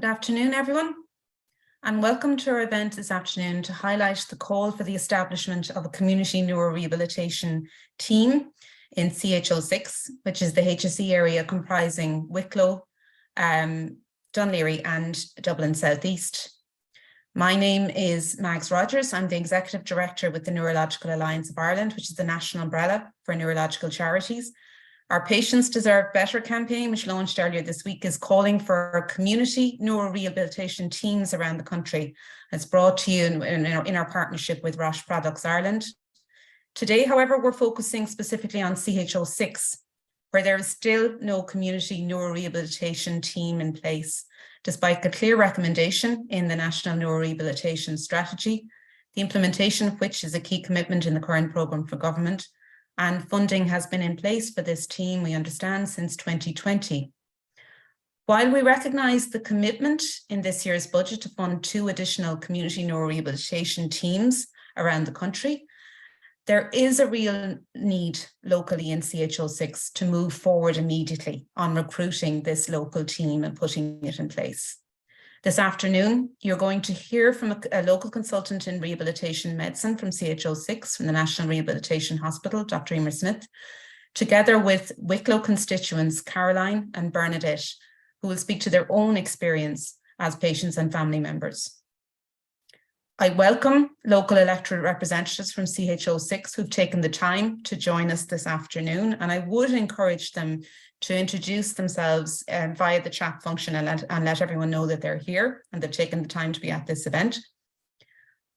Good afternoon, everyone, and welcome to our event this afternoon to highlight the call for the establishment of a community neurorehabilitation team in CHO 6, which is the HSE area comprising Wicklow, Dún Laoghaire and Dublin South East. My name is Mags Rogers. I'm the Executive Director with the Neurological Alliance of Ireland, which is the national umbrella for neurological charities. Our Patients Deserve Better campaign, which launched earlier this week, is calling for community neurorehabilitation teams around the country. It's brought to you in our partnership with Roche Products Ireland. Today, however, we're focusing specifically on CHO 6, where there is still no community neurorehabilitation team in place, despite a clear recommendation in the National Neurorehabilitation Strategy, the implementation of which is a key commitment in the current programme for government. And funding has been in place for this team, we understand, since 2020. While we recognise the commitment in this year's budget to fund 2 additional community neurorehabilitation teams around the country, there is a real need locally in CHO 6 to move forward immediately on recruiting this local team and putting it in place. This afternoon, you're going to hear from a local consultant in rehabilitation medicine from CHO 6, from the National Rehabilitation Hospital, Dr. Emer Smith, together with Wicklow constituents Caroline and Bernadette, who will speak to their own experience as patients and family members. I welcome local electorate representatives from CHO 6 who've taken the time to join us this afternoon, and I would encourage them to introduce themselves via the chat function and let everyone know that they're here and they've taken the time to be at this event.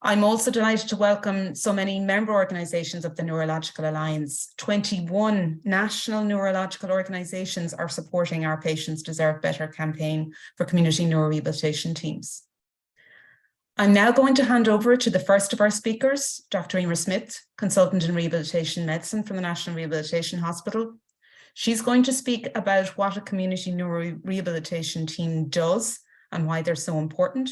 I'm also delighted to welcome so many member organisations of the Neurological Alliance. 21 national neurological organisations are supporting our Patients Deserve Better campaign for community neurorehabilitation teams. I'm now going to hand over to the first of our speakers, Dr. Emer Smith, consultant in rehabilitation medicine from the National Rehabilitation Hospital. She's going to speak about what a community neurorehabilitation team does and why they're so important.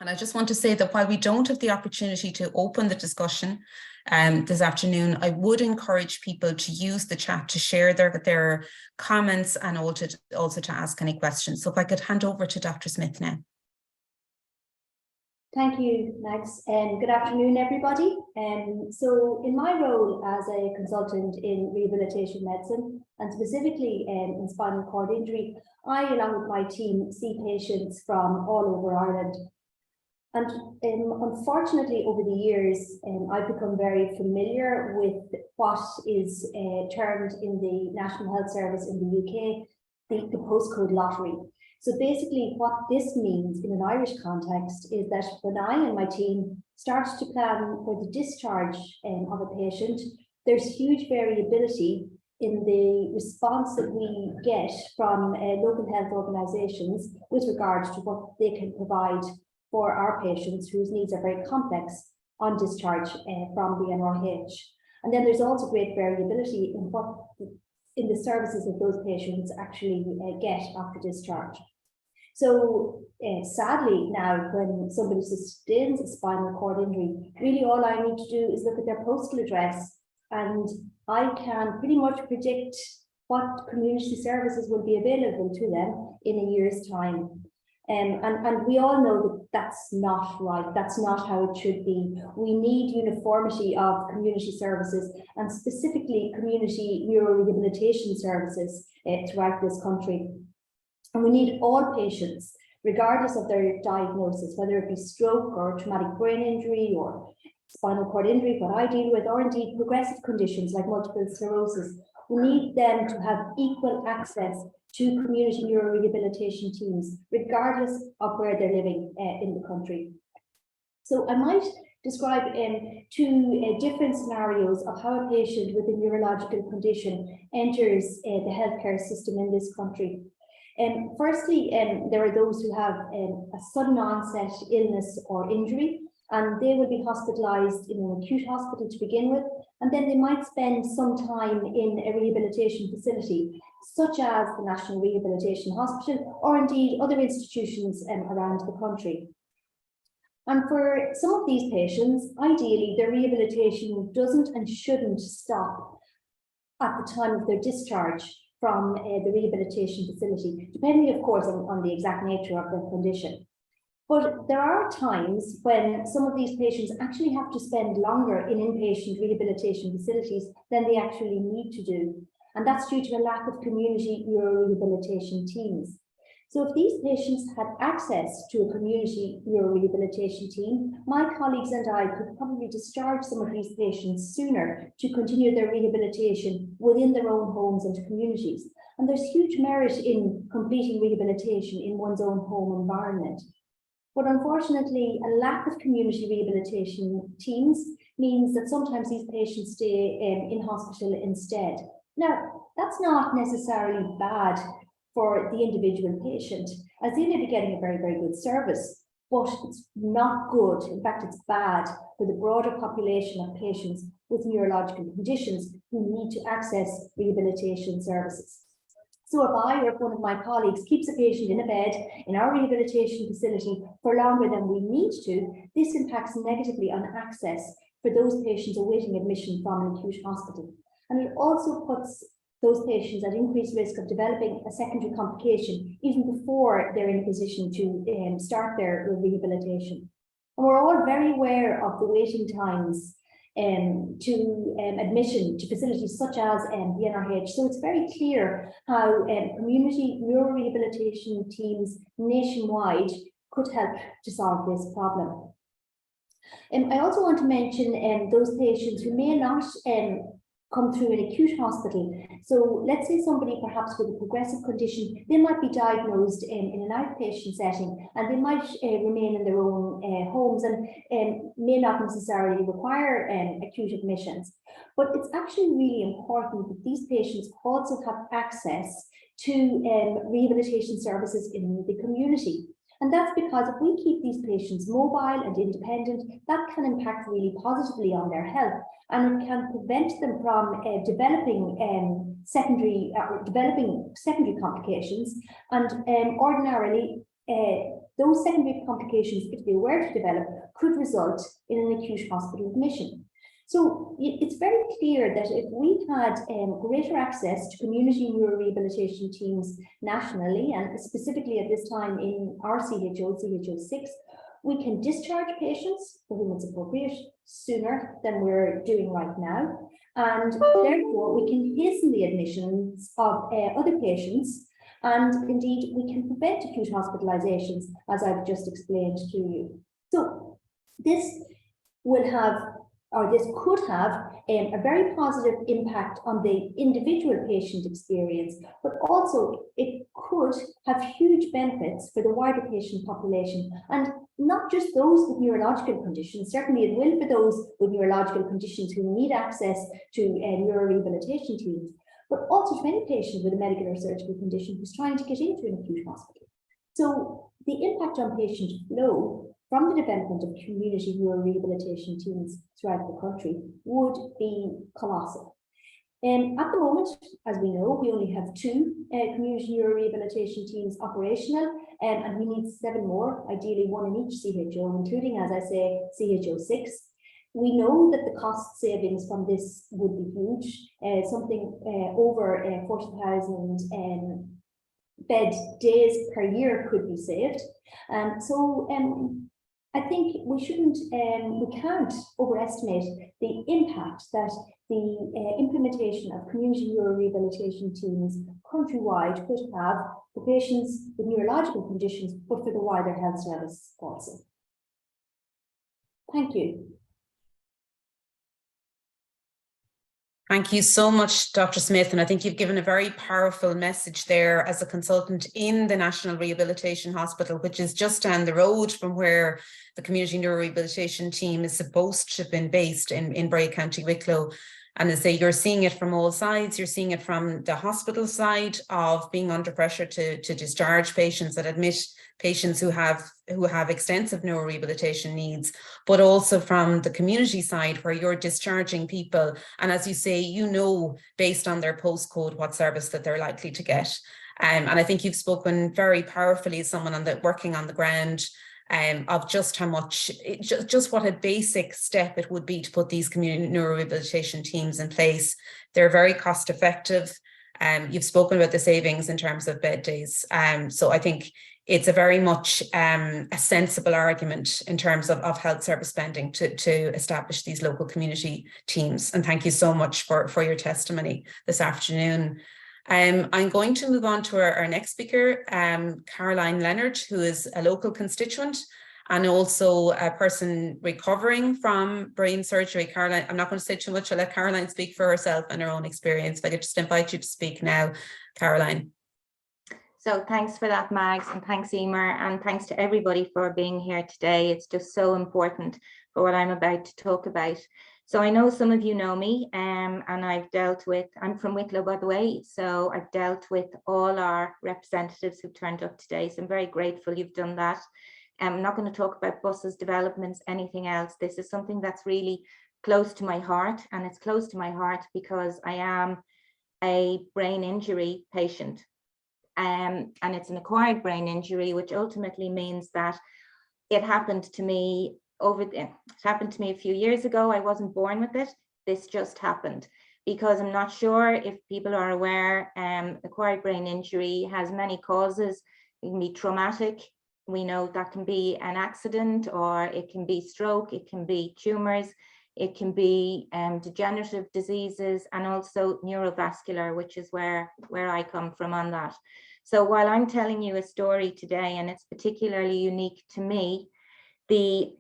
And I just want to say that while we don't have the opportunity to open the discussion this afternoon, I would encourage people to use the chat to share their comments and also to ask any questions. So if I could hand over to Dr. Smith now. Thank you, Max, and good afternoon, everybody. So in my role as a consultant in rehabilitation medicine, and specifically in spinal cord injury, I, along with my team, see patients from all over Ireland. And unfortunately, over the years, I've become very familiar with what is termed in the National Health Service in the UK, the postcode lottery. So basically what this means in an Irish context is that when I and my team start to plan for the discharge of a patient, there's huge variability in the response that we get from local health organisations with regard to what they can provide for our patients whose needs are very complex on discharge from the NRH. And then there's also great variability in the services that those patients actually get after discharge. So sadly now, when somebody sustains a spinal cord injury, really all I need to do is look at their postal address and I can pretty much predict what community services will be available to them in a year's time. And we all know that that's not right. That's not how it should be. We need uniformity of community services and specifically community neurorehabilitation services throughout this country. And we need all patients, regardless of their diagnosis, whether it be stroke or traumatic brain injury or spinal cord injury, what I deal with, or indeed progressive conditions like multiple sclerosis, we need them to have equal access to community neurorehabilitation teams, regardless of where they're living in the country. So I might describe 2 different scenarios of how a patient with a neurological condition enters the healthcare system in this country. Firstly, there are those who have a sudden onset illness or injury, and they will be hospitalised in an acute hospital to begin with, and then they might spend some time in a rehabilitation facility, such as the National Rehabilitation Hospital, or indeed other institutions around the country. And for some of these patients, ideally, their rehabilitation doesn't and shouldn't stop at the time of their discharge from the rehabilitation facility, depending, of course, on the exact nature of the condition. But there are times when some of these patients actually have to spend longer in inpatient rehabilitation facilities than they actually need to do. And that's due to a lack of community neurorehabilitation teams. So if these patients had access to a community neurorehabilitation team, my colleagues and I could probably discharge some of these patients sooner to continue their rehabilitation within their own homes and communities. And there's huge merit in completing rehabilitation in one's own home environment. But unfortunately, a lack of community rehabilitation teams means that sometimes these patients stay in hospital instead. Now, that's not necessarily bad for the individual patient, as they may be getting a very, very good service, but it's not good. In fact, it's bad for the broader population of patients with neurological conditions who need to access rehabilitation services. So if I or if one of my colleagues keeps a patient in a bed in our rehabilitation facility for longer than we need to, this impacts negatively on access for those patients awaiting admission from an acute hospital. And it also puts those patients at increased risk of developing a secondary complication even before they're in a position to start their rehabilitation. And we're all very aware of the waiting times to admission to facilities such as the NRH. So it's very clear how community neurorehabilitation teams nationwide could help to solve this problem. I also want to mention those patients who may not come through an acute hospital. So let's say somebody perhaps with a progressive condition, they might be diagnosed in an outpatient setting, and they might remain in their own homes and may not necessarily require acute admissions. But it's actually really important that these patients also have access to rehabilitation services in the community. And that's because if we keep these patients mobile and independent, that can impact really positively on their health, and it can prevent them from developing secondary complications. And ordinarily, those secondary complications, if they were to develop, could result in an acute hospital admission. So it's very clear that if we had greater access to community neurorehabilitation teams nationally, and specifically at this time in our CHO 6, we can discharge patients for whom it's appropriate sooner than we're doing right now. And therefore, we can hasten the admissions of other patients. And indeed, we can prevent acute hospitalizations, as I've just explained to you. So this will have, or this could have, a very positive impact on the individual patient experience, but also it could have huge benefits for the wider patient population, and not just those with neurological conditions. Certainly it will for those with neurological conditions who need access to neurorehabilitation teams, but also to any patient with a medical or surgical condition who's trying to get into an acute hospital. So the impact on patient flow from the development of community neurorehabilitation teams throughout the country would be colossal. At the moment, as we know, we only have 2 community neurorehabilitation teams operational, and we need 7 more, ideally 1 in each CHO, including, as I say, CHO 6. We know that the cost savings from this would be huge, something over 40,000 bed days per year could be saved. So I think we can't overestimate the impact that the implementation of community neurorehabilitation teams countrywide could have for patients with neurological conditions, but for the wider health service also. Thank you. Thank you so much, Dr. Smith. And I think you've given a very powerful message there as a consultant in the National Rehabilitation Hospital, which is just down the road from where the Community Neurorehabilitation Team is supposed to have been based in Bray, County Wicklow. And as I say, you're seeing it from all sides. You're seeing it from the hospital side of being under pressure to discharge patients and admit patients who have extensive neurorehabilitation needs, but also from the community side where you're discharging people. And as you say, you know, based on their postcode, what service that they're likely to get. And I think you've spoken very powerfully as someone working on the ground of just how much, just what a basic step it would be to put these community neurorehabilitation teams in place. They're very cost effective. You've spoken about the savings in terms of bed days. So I think it's a very much a sensible argument in terms of health service spending to establish these local community teams. And thank you so much for your testimony this afternoon. I'm going to move on to our next speaker, Caroline Leonard, who is a local constituent and also a person recovering from brain surgery. Caroline, I'm not going to say too much. I'll let Caroline speak for herself and her own experience. If I could just invite you to speak now, Caroline. So thanks for that, Mags, and thanks, Emer, and thanks to everybody for being here today. It's just so important for what I'm about to talk about. So I know some of you know me, and I've dealt with, I'm from Wicklow, by the way, so I've dealt with all our representatives who've turned up today, so I'm very grateful you've done that. I'm not going to talk about buses, developments, anything else. This is something that's really close to my heart, and it's close to my heart because I am a brain injury patient. And it's an acquired brain injury, which ultimately means that it happened to me a few years ago. I wasn't born with it. This just happened because I'm not sure if people are aware, acquired brain injury has many causes. It can be traumatic. We know that can be an accident, or it can be stroke, it can be tumors, it can be degenerative diseases, and also neurovascular, which is where I come from on that. So while I'm telling you a story today, and it's particularly unique to me, the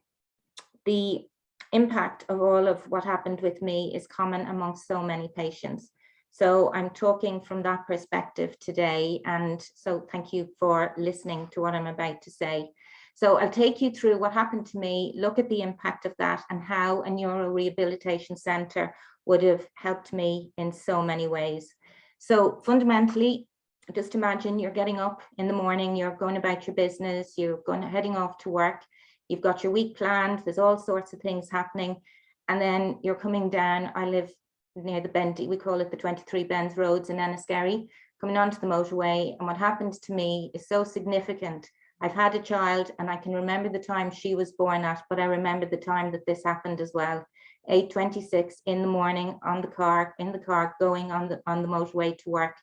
impact of all of what happened with me is common amongst so many patients. So I'm talking from that perspective today. And so thank you for listening to what I'm about to say. So I'll take you through what happened to me, look at the impact of that, and how a neurorehabilitation centre would have helped me in so many ways. So fundamentally, just imagine you're getting up in the morning, you're going about your business, you're heading off to work, you've got your week planned, there's all sorts of things happening, and then you're coming down. I live near the bendy, we call it the 23 Bends roads in Enniskerry, coming onto the motorway, and what happened to me is so significant. I've had a child and I can remember the time she was born at, but I remember the time that this happened as well. 8:26 in the morning in the car going on the motorway to work.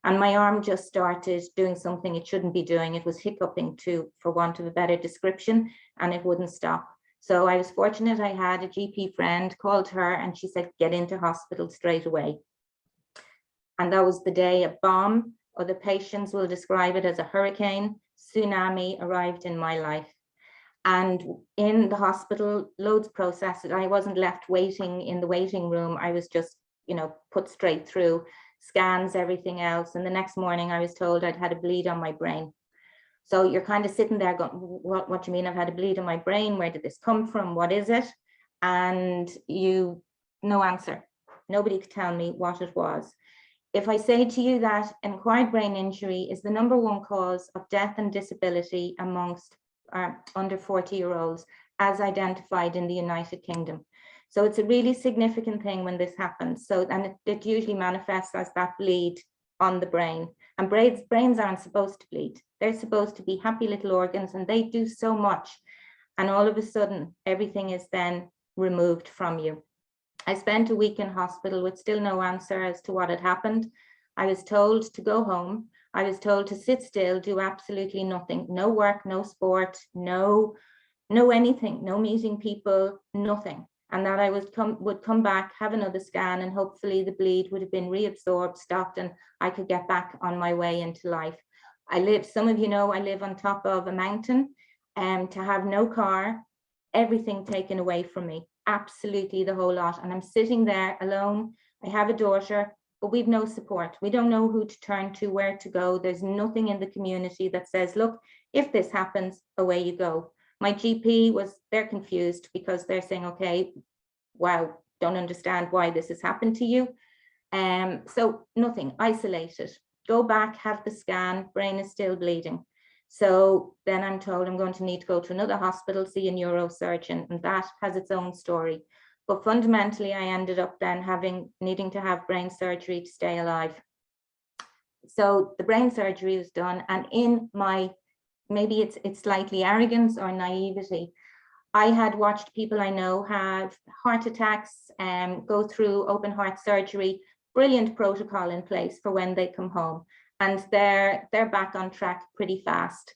And my arm just started doing something it shouldn't be doing. It was hiccuping too, for want of a better description, and it wouldn't stop. So I was fortunate I had a GP friend, called her, and she said, get into hospital straight away. And that was the day a bomb, or the patients will describe it as a hurricane, tsunami, arrived in my life. And in the hospital, loads processed. I wasn't left waiting in the waiting room. I was just, put straight through, scans, everything else. And the next morning I was told I'd had a bleed on my brain. So you're kind of sitting there going, what do you mean I've had a bleed on my brain? Where did this come from? What is it? And no answer. Nobody could tell me what it was. If I say to you that acquired brain injury is the #1 cause of death and disability amongst under 40-year-olds, as identified in the United Kingdom. So it's a really significant thing when this happens. So, and it usually manifests as that bleed on the brain. And brains aren't supposed to bleed. They're supposed to be happy little organs, and they do so much. And all of a sudden, everything is then removed from you. I spent a week in hospital with still no answer as to what had happened. I was told to go home. I was told to sit still, do absolutely nothing. No work, no sport, no anything, no meeting people, nothing. And that I would come back, have another scan, and hopefully the bleed would have been reabsorbed, stopped, and I could get back on my way into life. Some of you know, I live on top of a mountain, and to have no car, everything taken away from me, absolutely the whole lot. And I'm sitting there alone. I have a daughter, but we've no support. We don't know who to turn to, where to go. There's nothing in the community that says, look, if this happens, away you go. My GP they're confused because they're saying, okay, wow, don't understand why this has happened to you. So nothing, isolated. Go back, have the scan, brain is still bleeding. So then I'm told I'm going to need to go to another hospital, see a neurosurgeon, and that has its own story. But fundamentally, I ended up then needing to have brain surgery to stay alive. So the brain surgery was done, and in my, maybe it's slightly arrogance or naivety, I had watched people I know have heart attacks, go through open heart surgery, brilliant protocol in place for when they come home, and they're back on track pretty fast.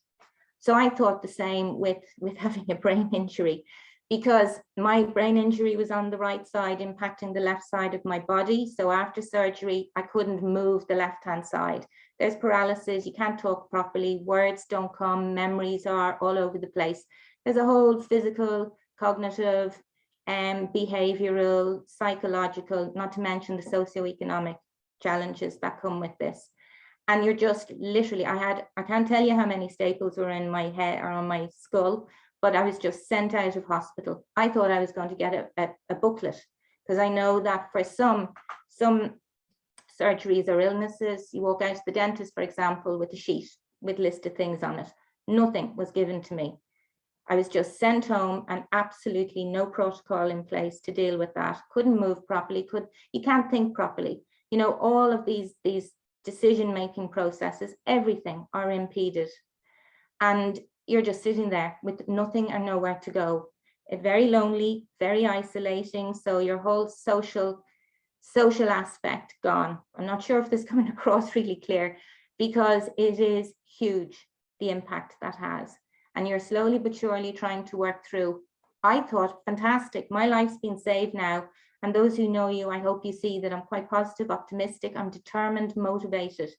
So I thought the same with having a brain injury, because my brain injury was on the right side, impacting the left side of my body. So after surgery, I couldn't move the left-hand side. There's paralysis, you can't talk properly, words don't come, memories are all over the place. There's a whole physical, cognitive, behavioral, psychological, not to mention the socioeconomic challenges that come with this. And you're just literally, I can't tell you how many staples were in my head or on my skull, but I was just sent out of hospital. I thought I was going to get a booklet, because I know that for some surgeries or illnesses, you walk out to the dentist, for example, with a sheet with a list of things on it. Nothing was given to me. I was just sent home, and absolutely no protocol in place to deal with that. Couldn't move properly, you can't think properly. You know, all of these decision-making processes, everything are impeded. And you're just sitting there with nothing and nowhere to go. Very lonely, very isolating. So your whole social aspect gone. I'm not sure if this is coming across really clear, because it is huge, the impact that has. And you're slowly but surely trying to work through. I thought, fantastic, my life's been saved now. And those who know you, I hope you see that I'm quite positive, optimistic, I'm determined, motivated.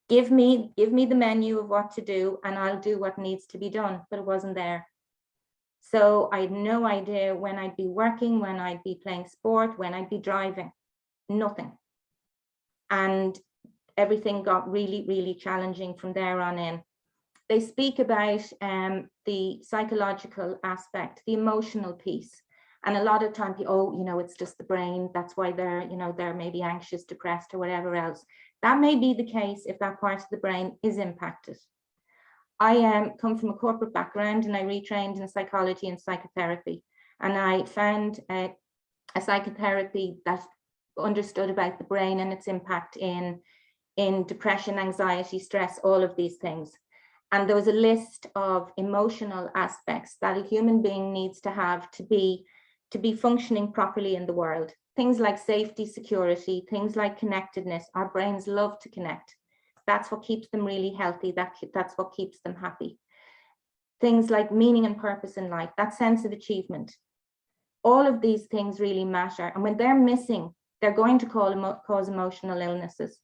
Give me the menu of what to do, and I'll do what needs to be done, but it wasn't there. So I had no idea when I'd be working, when I'd be playing sport, when I'd be driving, nothing. And everything got really, really challenging from there on in. They speak about the psychological aspect, the emotional piece. And a lot of time, oh, you know, it's just the brain. That's why they're, you know, they're maybe anxious, depressed, or whatever else. That may be the case if that part of the brain is impacted. I come from a corporate background, and I retrained in psychology and psychotherapy. And I found a psychotherapy that understood about the brain and its impact in depression, anxiety, stress, all of these things. And there was a list of emotional aspects that a human being needs to have to be functioning properly in the world. Things like safety, security, things like connectedness. Our brains love to connect. That's what keeps them really healthy. That's what keeps them happy. Things like meaning and purpose in life, that sense of achievement. All of these things really matter. And when they're missing, they're going to cause emotional illnesses.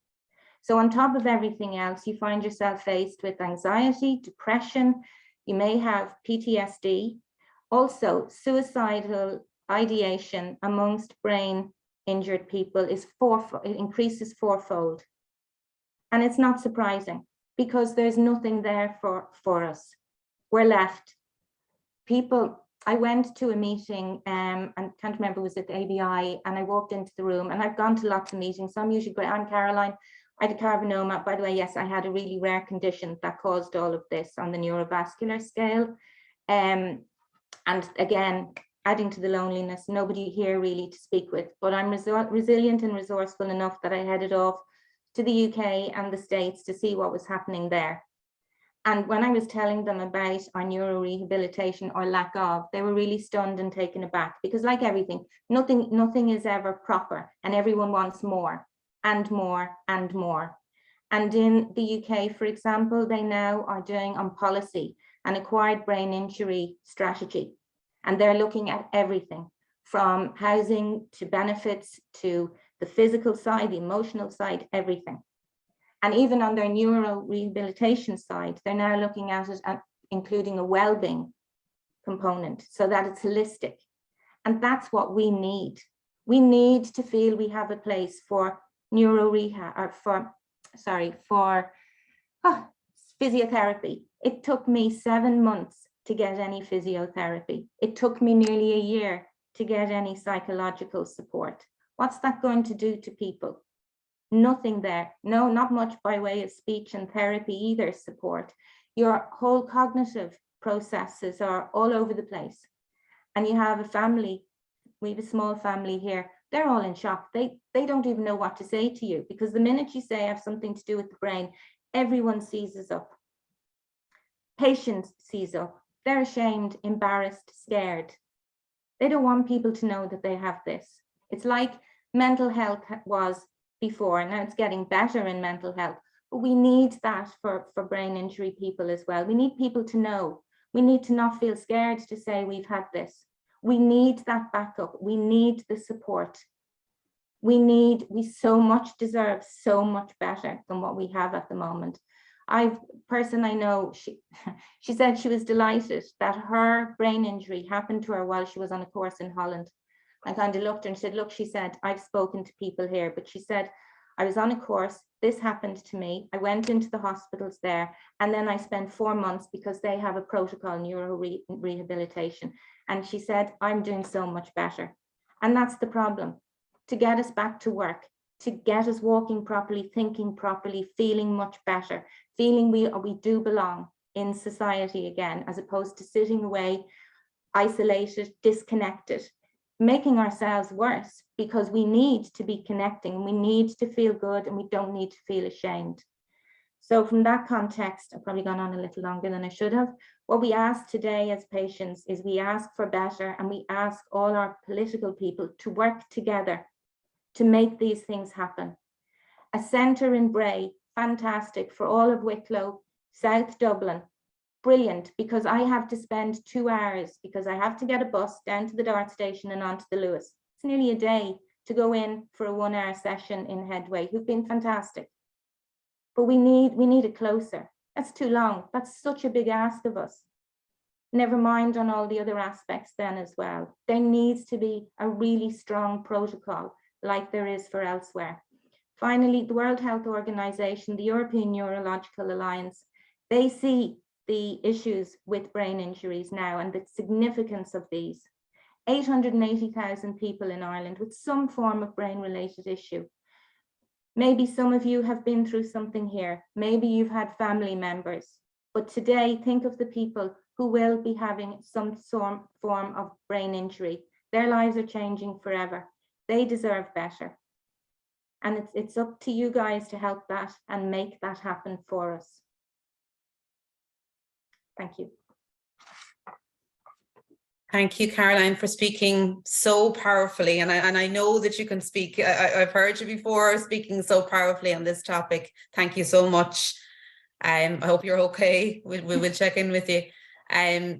So on top of everything else, you find yourself faced with anxiety, depression, you may have PTSD, also suicidal ideation amongst brain injured people it increases fourfold. And it's not surprising, because there's nothing there for us. We're left. I went to a meeting, and can't remember, was it the ABI, and I walked into the room, and I've gone to lots of meetings, so I'm usually great. I'm Caroline. I had a carcinoma. By the way, yes, I had a really rare condition that caused all of this on the neurovascular scale. And again, adding to the loneliness, nobody here really to speak with, but I'm resilient and resourceful enough that I headed off to the UK and the States to see what was happening there. And when I was telling them about our neurorehabilitation, or lack of, they were really stunned and taken aback, because like everything, nothing is ever proper, and everyone wants more and more and more. And in the UK, for example, they now are doing on policy an acquired brain injury strategy. And they're looking at everything from housing to benefits to the physical side, the emotional side, everything. And even on their neurorehabilitation side, they're now looking at it at including a well-being component so that it's holistic. And that's what we need. We need to feel we have a place for physiotherapy. It took me 7 months to get any physiotherapy. It took me nearly a year to get any psychological support. What's that going to do to people? Nothing there. No, not much by way of speech and therapy either support. Your whole cognitive processes are all over the place. And you have a family, we have a small family here, they're all in shock. They don't even know what to say to you, because the minute you say I have something to do with the brain, everyone seizes up. Patients seize up. They're ashamed, embarrassed, scared. They don't want people to know that they have this. It's like mental health was before. Now it's getting better in mental health, but we need that for brain injury people as well. We need people to know. We need to not feel scared to say we've had this. We need that backup. We need the support. We so much deserve so much better than what we have at the moment. Person I know, she said she was delighted that her brain injury happened to her while she was on a course in Holland. I kind of looked and said, look, she said, I've spoken to people here, but she said, I was on a course, this happened to me. I went into the hospitals there, and then I spent 4 months because they have a protocol, neurorehabilitation. And she said, I'm doing so much better. And that's the problem, to get us back to work, to get us walking properly, thinking properly, feeling much better, feeling we do belong in society again, as opposed to sitting away, isolated, disconnected, making ourselves worse, because we need to be connecting, we need to feel good, and we don't need to feel ashamed. So from that context, I've probably gone on a little longer than I should have. What we ask today as patients is we ask for better, and we ask all our political people to work together to make these things happen. A centre in Bray, fantastic for all of Wicklow, South Dublin, brilliant, because I have to spend 2 hours because I have to get a bus down to the Dart station and onto the Lewis. It's nearly a day to go in for a 1 hour session in Headway, who've been fantastic. But we need it closer. That's too long. That's such a big ask of us. Never mind on all the other aspects then as well. There needs to be a really strong protocol like there is for elsewhere. Finally, the World Health Organization, the European Neurological Alliance, they see the issues with brain injuries now and the significance of these. 880,000 people in Ireland with some form of brain-related issue. Maybe some of you have been through something here. Maybe you've had family members. But today, think of the people who will be having some form of brain injury. Their lives are changing forever. They deserve better. And it's up to you guys to help that and make that happen for us. Thank you. Thank you, Caroline, for speaking so powerfully. And I know that you can speak. I've heard you before speaking so powerfully on this topic. Thank you so much. I hope you're okay. We will check in with you.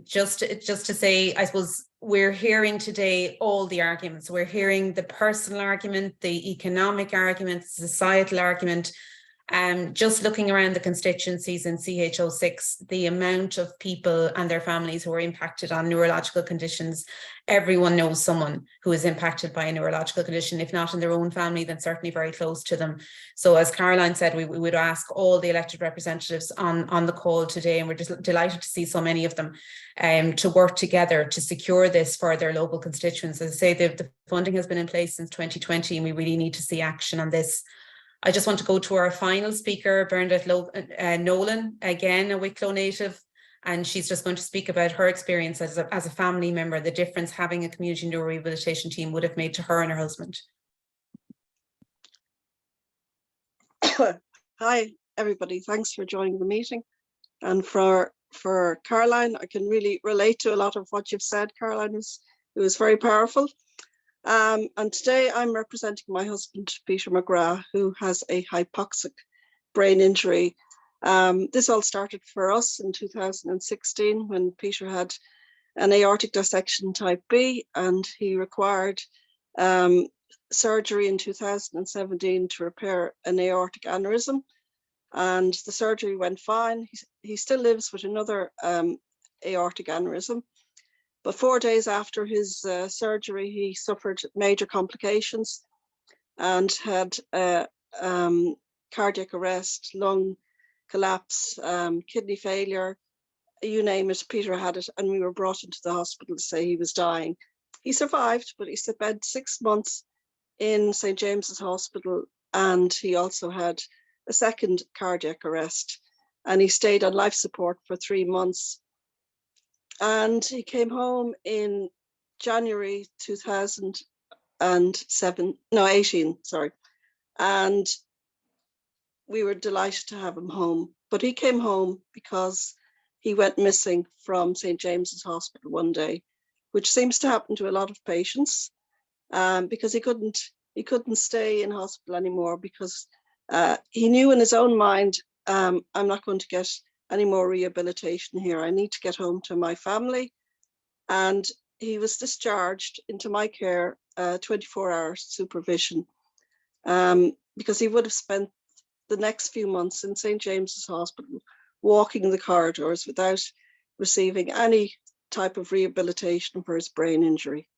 Just to say, I suppose we're hearing today all the arguments. We're hearing the personal argument, the economic argument, the societal argument. Just looking around the constituencies in CHO 6, the amount of people and their families who are impacted on neurological conditions, everyone knows someone who is impacted by a neurological condition, if not in their own family, then certainly very close to them. So as Caroline said, we would ask all the elected representatives on the call today, and we're just delighted to see so many of them, to work together to secure this for their local constituents. As I say, the funding has been in place since 2020, and we really need to see action on this. I just want to go to our final speaker, Bernadette Nolan, again a Wicklow native, and she's just going to speak about her experience as a family member, the difference having a community neurorehabilitation team would have made to her and her husband. Hi, everybody. Thanks for joining the meeting. And for Caroline, I can really relate to a lot of what you've said, Caroline. It was very powerful. And today I'm representing my husband, Peter McGrath, who has a hypoxic brain injury. This all started for us in 2016 when Peter had an aortic dissection type B, and he required surgery in 2017 to repair an aortic aneurysm. And the surgery went fine. He still lives with another aortic aneurysm. But 4 days after his surgery, he suffered major complications and had cardiac arrest, lung collapse, kidney failure, you name it, Peter had it, and we were brought into the hospital to say he was dying. He survived, but he spent 6 months in St. James's Hospital, and he also had a second cardiac arrest, and he stayed on life support for 3 months. And he came home in January 2018, sorry. And we were delighted to have him home. But he came home because he went missing from St. James's Hospital one day, which seems to happen to a lot of patients, because he he couldn't stay in hospital anymore because he knew in his own mind, I'm not going to get any more rehabilitation here. I need to get home to my family. And he was discharged into my care, 24-hour supervision, because he would have spent the next few months in St. James's Hospital, walking the corridors without receiving any type of rehabilitation for his brain injury.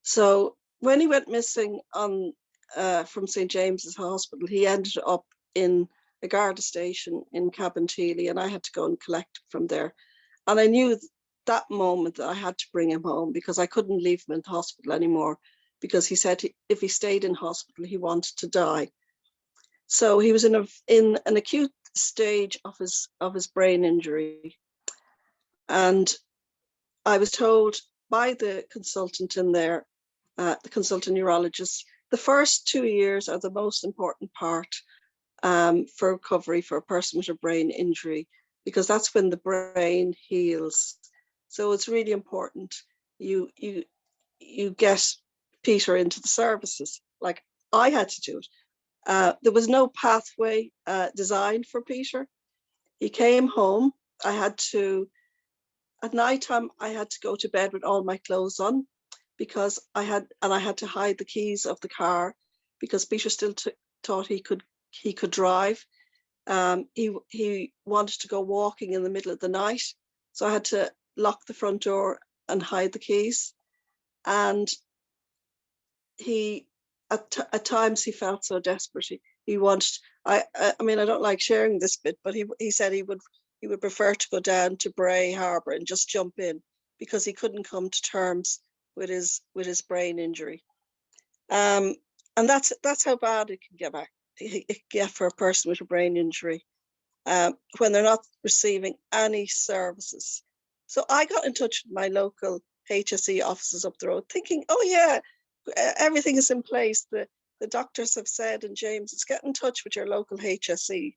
So when he went missing from St. James's Hospital, he ended up in a Garda station in Cabinteely, and I had to go and collect him from there. And I knew that moment that I had to bring him home because I couldn't leave him in the hospital anymore, because he said if he stayed in hospital, he wanted to die. So he was in an acute stage of his brain injury. And I was told by the consultant in there, the consultant neurologist, the first 2 years are the most important part for recovery for a person with a brain injury, because that's when the brain heals. So it's really important you get Peter into the services, like I had to do it. There was no pathway designed for Peter. He came home. At night time, I had to go to bed with all my clothes on because I had to hide the keys of the car because Peter still thought he could drive. He wanted to go walking in the middle of the night, so I had to lock the front door and hide the keys. And at times he felt so desperate. He wanted. I mean, I don't like sharing this bit, but he said he would prefer to go down to Bray Harbour and just jump in because he couldn't come to terms with his brain injury. And that's how bad it can get for a person with a brain injury when they're not receiving any services. So I got in touch with my local HSE offices up the road, thinking, oh yeah, everything is in place. The doctors have said, and James, get in touch with your local HSE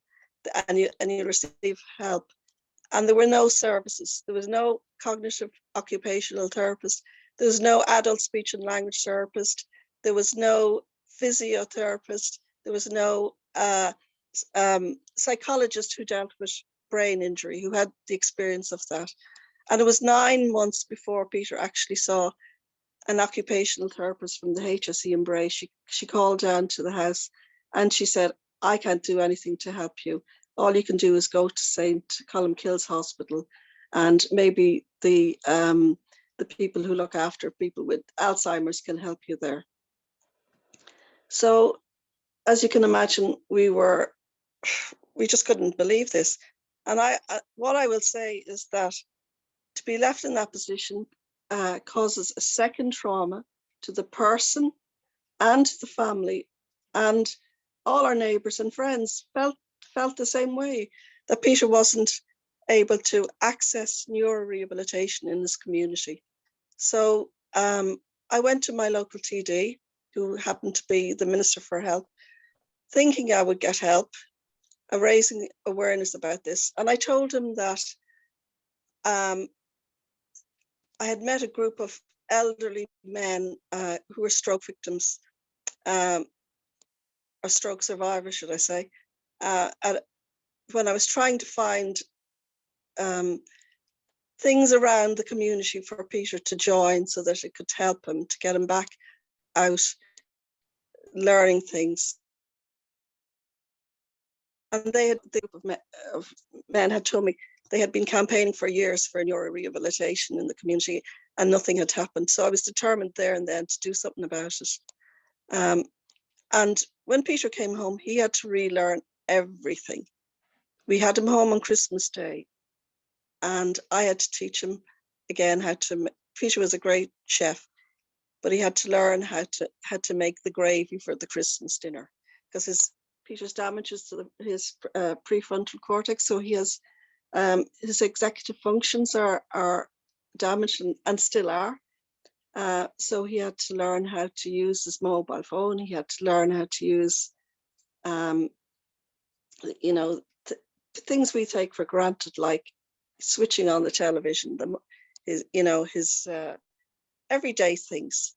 and you receive help. And there were no services. There was no cognitive occupational therapist. There was no adult speech and language therapist. There was no physiotherapist. There was no psychologist who dealt with brain injury, who had the experience of that. And it was 9 months before Peter actually saw an occupational therapist from the HSE in Bray. She called down to the house and she said, I can't do anything to help you. All you can do is go to St. Columkille's Hospital, and maybe the people who look after people with Alzheimer's can help you there. So as you can imagine, we just couldn't believe this. And what I will say is that to be left in that position causes a second trauma to the person and the family, and all our neighbours and friends felt the same way, that Peter wasn't able to access neurorehabilitation in his community. So I went to my local TD, who happened to be the Minister for Health, thinking I would get help, raising awareness about this. And I told him that I had met a group of elderly men who were stroke victims, or stroke survivors, should I say, when I was trying to find things around the community for Peter to join so that it could help him to get him back out learning things. And the group of men had told me they had been campaigning for years for neurorehabilitation in the community and nothing had happened. So I was determined there and then to do something about it. And when Peter came home, he had to relearn everything. We had him home on Christmas Day, and I had to teach him again how to. Peter was a great chef, but he had to learn how to make the gravy for the Christmas dinner, because Peter's damages to his prefrontal cortex, so he has his executive functions are damaged and still are. So he had to learn how to use his mobile phone. He had to learn how to use, things we take for granted, like switching on the television, his everyday things.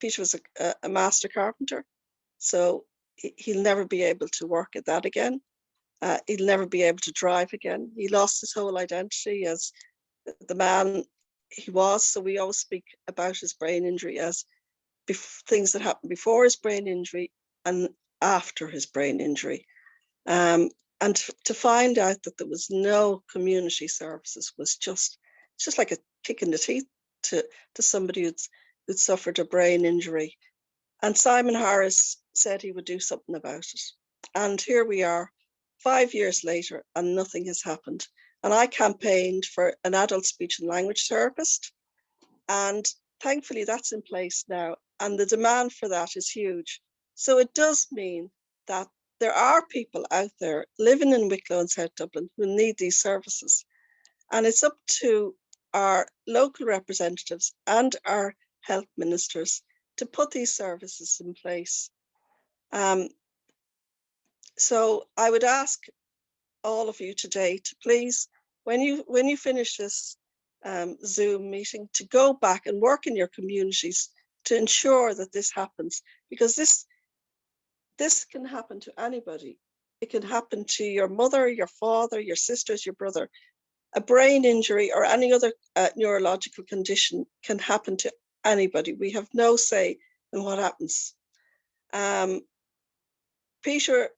Peter was a master carpenter, so he'll never be able to work at that again. He'll never be able to drive again. He lost his whole identity as the man he was. So we always speak about his brain injury as things that happened before his brain injury and after his brain injury. And to find out that there was no community services was just like a kick in the teeth to somebody who'd suffered a brain injury. And Simon Harris said he would do something about it. And here we are 5 years later and nothing has happened. And I campaigned for an adult speech and language therapist. And thankfully that's in place now. And the demand for that is huge. So it does mean that there are people out there living in Wicklow and South Dublin who need these services. And it's up to our local representatives and our health ministers to put these services in place. So I would ask all of you today to please, when you finish this Zoom meeting, to go back and work in your communities to ensure that this happens, because this can happen to anybody. It can happen to your mother, your father, your sisters, your brother. A brain injury or any other neurological condition can happen to anybody. We have no say in what happens. Peter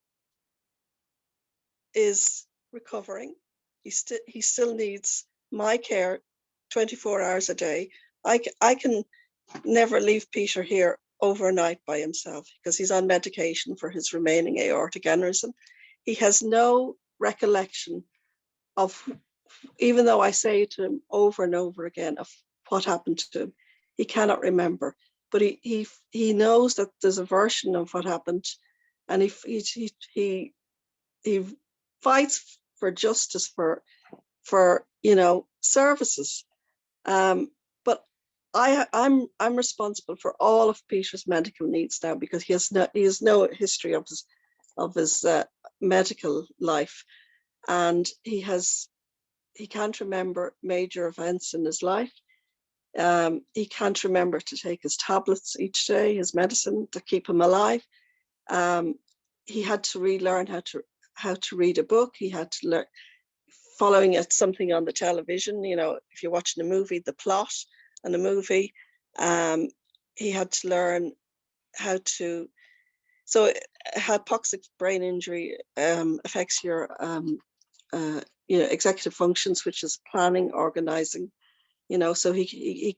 is recovering. He still needs my care 24 hours a day. I can never leave Peter here overnight by himself because he's on medication for his remaining aortic aneurysm. He has no recollection of, even though I say to him over and over again of what happened to him, he cannot remember. But he knows that there's a version of what happened, and he fights for justice, for services. But I'm responsible for all of Peter's medical needs now because he has no history of his medical life, and he can't remember major events in his life. He can't remember to take his tablets each day, his medicine to keep him alive. He had to relearn how to read a book. He had to learn following something on the television. If you're watching a movie, the plot and a movie. He had to learn how to. So hypoxic brain injury affects your executive functions, which is planning, organizing. So he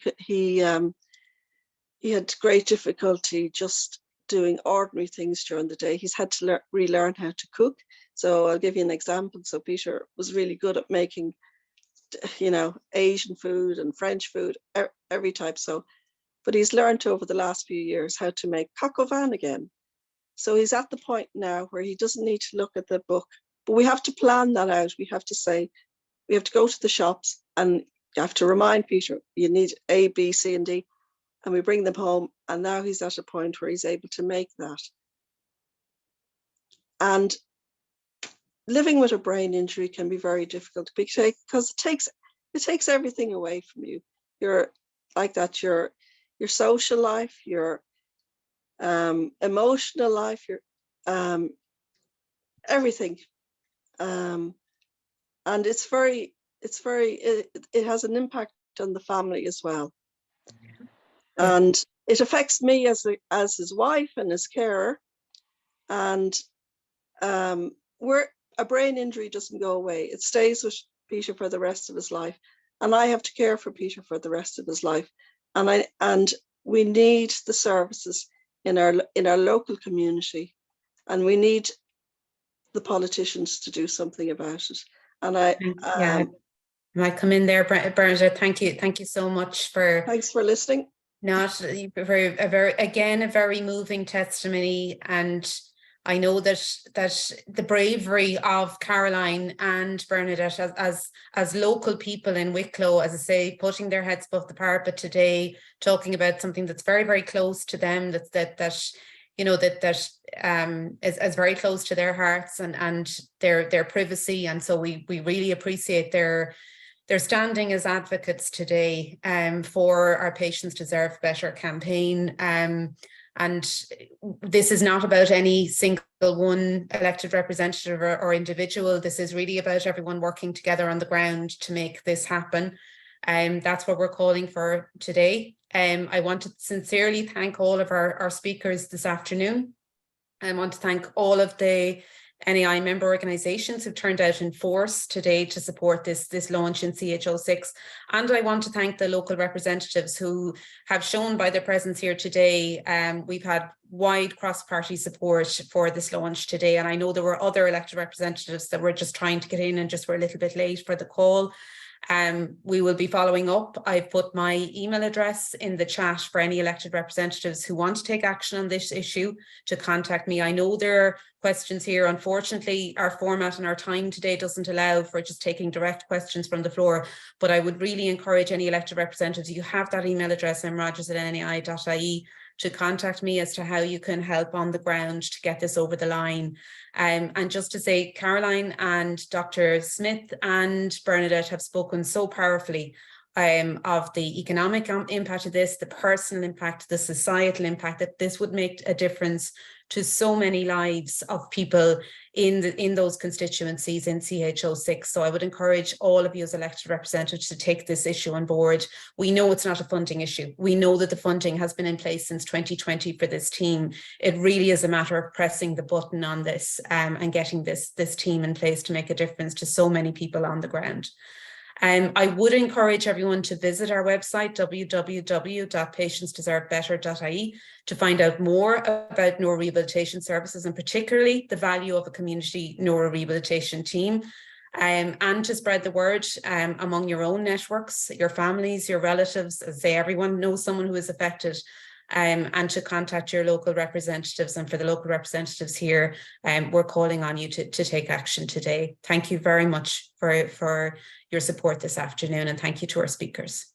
had great difficulty just doing ordinary things during the day. He's had to relearn how to cook. So I'll give you an example. So Peter was really good at making, Asian food and French food, every type. But he's learned over the last few years how to make coq au vin again. So he's at the point now where he doesn't need to look at the book, but we have to plan that out. We have to go to the shops, and you have to remind Peter, you need A, B, C, and D, and we bring them home. And now he's at a point where he's able to make that. And living with a brain injury can be very difficult because it takes everything away from you. You're like that, your social life, your emotional life, your everything. And it has an impact on the family as well. And it affects me as his wife and his carer. And a brain injury doesn't go away. It stays with Peter for the rest of his life. And I have to care for Peter for the rest of his life. And we need the services in our local community, and we need the politicians to do something about it. And I might come in there, Bernadette. Thank you so much for. Thanks for listening. A very moving testimony, and I know that the bravery of Caroline and Bernadette as local people in Wicklow, as I say, putting their heads above the parapet today, talking about something that's very, very close to them, that is very close to their hearts and their privacy. And so we really appreciate their They're standing as advocates today for our Patients Deserve Better campaign. And this is not about any single one elected representative or individual. This is really about everyone working together on the ground to make this happen. That's what we're calling for today. I want to sincerely thank all of our speakers this afternoon. I want to thank all of the NAI member organisations who turned out in force today to support this launch in CHO6. And I want to thank the local representatives who have shown by their presence here today. We've had wide cross-party support for this launch today. And I know there were other elected representatives that were just trying to get in and just were a little bit late for the call. We will be following up. I've put my email address in the chat for any elected representatives who want to take action on this issue to contact me. I know there are questions here. Unfortunately, our format and our time today doesn't allow for just taking direct questions from the floor, but I would really encourage any elected representatives, you have that email address, mrogers@nai.ie, to contact me as to how you can help on the ground to get this over the line. And just to say, Caroline and Dr. Smith and Bernadette have spoken so powerfully of the economic impact of this, the personal impact, the societal impact, that this would make a difference to so many lives of people in those constituencies in CHO6. So I would encourage all of you as elected representatives to take this issue on board. We know it's not a funding issue. We know that the funding has been in place since 2020 for this team. It really is a matter of pressing the button on this and getting this team in place to make a difference to so many people on the ground. I would encourage everyone to visit our website, www.patientsdeservebetter.ie, to find out more about neurorehabilitation services, and particularly the value of a community neurorehabilitation team, and to spread the word among your own networks, your families, your relatives, as say everyone knows someone who is affected, and to contact your local representatives. And for the local representatives here, we're calling on you to take action today. Thank you very much for your support this afternoon, and thank you to our speakers.